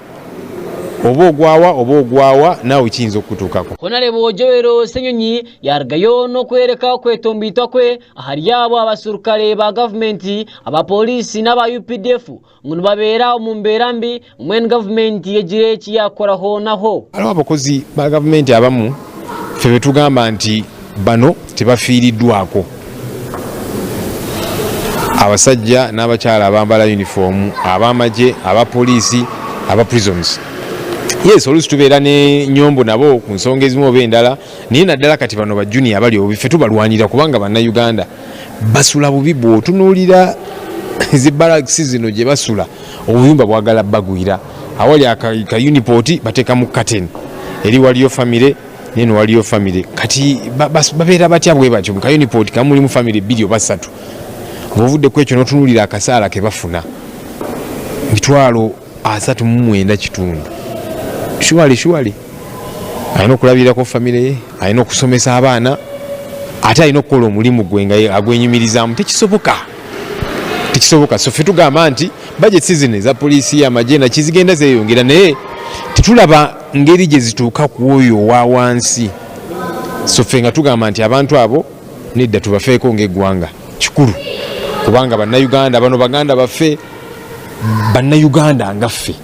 oba ogwawa naawe kiyinza okutuukako. Honorable Joel Sennyonyi yarugayo n'okwereka okwetombiitwa kwe ahali abo abasurukale ba gavumenti abapoliisi n'aba UPDF ngu babeera mu mbeera mbi mwene gavumenti egire ekiyakoraho naho. Aliwo abakozi ba gavumenti abamu ffe be tugamba nti bano tebafiiriddwako, abasajja n'abakyala abambala uniform, abamagye, abapoliisi, aba prisons. Yes, oluusi tubeera ne nyombo nabo ku nsonga ezimu oba endala, naye naddala kati bano bajuniya abali obiffe tubalwanira kubanga bannayuganda basula bubi. Bw'otunuulira zibalagisi zino gye basula obuyumba bwagala bagwira, awali aka unipoti bateekamu katen eri waliyo famire neno waliyo famire, kati babeera batya bwe batyo mu ka unipoti kamu mulimu famire 2 oba 3. Bw'ovudde ku ekyo n'otunuulira akasaala ke bafuna $39 kitundu. Shuwali alina okulabirako famire ye, alina okusomesa abaana, ate alina okukola omulimu gwe nga agwenyumirizaamu. Tekisoboka. So ffe tugamba nti budget season eza poliisi y'amagye nakizigenda zeeyongera, naye tetulaba ngeri gye zituuka ku oyo owa wansi. So ffe nga tugamba nti abantu abo nedda tubafeeko ng'eggwanga kikulu kubanga bannayuganda bano baganda baffe, bannayuganda nga ffe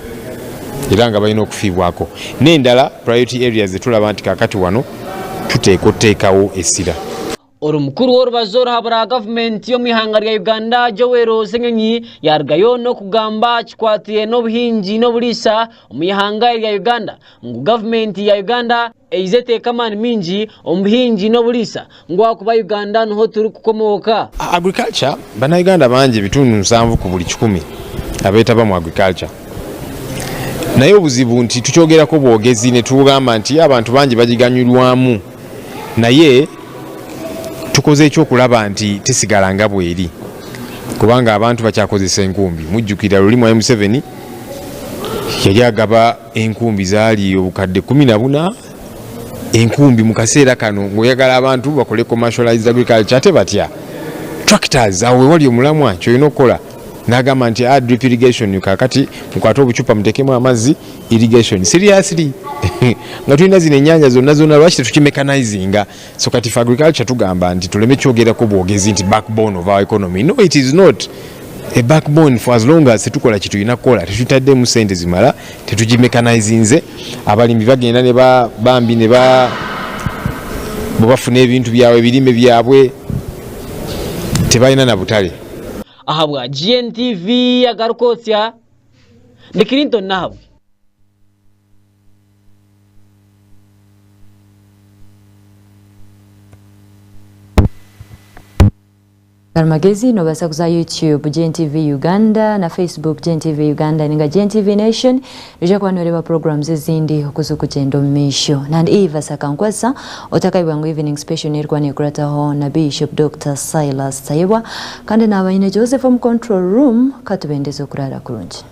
era nga balina okufiibwako. N'endala priority areas zetulaba nti kakati wano tuteeka oteekawo essira. Orumukuru w'orubazo orohabura gavumenti y'omwihanga lya Uganda Joel Sennyonyi yarugayo n'okugamba kikwatiye n'obuhingi n'obuliisa omwihanga lya Uganda ngu gavumenti ya Uganda eize teeka amaani mingi omu buhingi n'obuliisa ngwakuba Uganda niho turi kukomooka. Agriculture bannayuganda bangi 7 ku buli 100 abeetaba mu agriculture. naye obuzibu nti tukyogerako bwogezi ne tugamba nti abantu bangi bagiganyulwamu naye tukoze ekyokulaba nti tesigala nga bweri kubanga abantu bakyakozesa enkumbi mujjukira lulimu M7 yali agaba enkumbi zaali obukadde 14 enkumbi mu kaseera kano ng'oyagala abantu bakole commercialized agriculture ate batya tractors awe wali omulamwa kyolina okukola n'agamba nti drip irrigation kakati mukwate obucupa mutekemu amazzi irrigation seriously nga tulina zino ennyanja zonna lwaki tetukimekanizinga so kati for agriculture tugamba nti tuleme kyogerako bwogezi nti backbone of our economy. No, it is not a backbone for as long as tetukola kitulina kukola tetutaddemu sente zimala tetugimekanizinze abalimi bagenda ne bambi ne bafuna ebintu byabwe ebirime byabwe tebalina na butale. Ahabwa GNTV AGARIKWOTSYA ndi Clinton nahabwe. Magezi no basa kuza YouTube Gntv Uganda na Facebook Gntv Uganda ninga Gntv Nation rija kwanoleba programs ezindi okuzukugenda omumisho and EVAS AKANKWASA otakaibwangu evening special nirwa nekurataho na Bishop Dr. Silas Tayebwa kandi n'abayine Joseph from control room katubendeza okurara kurungi.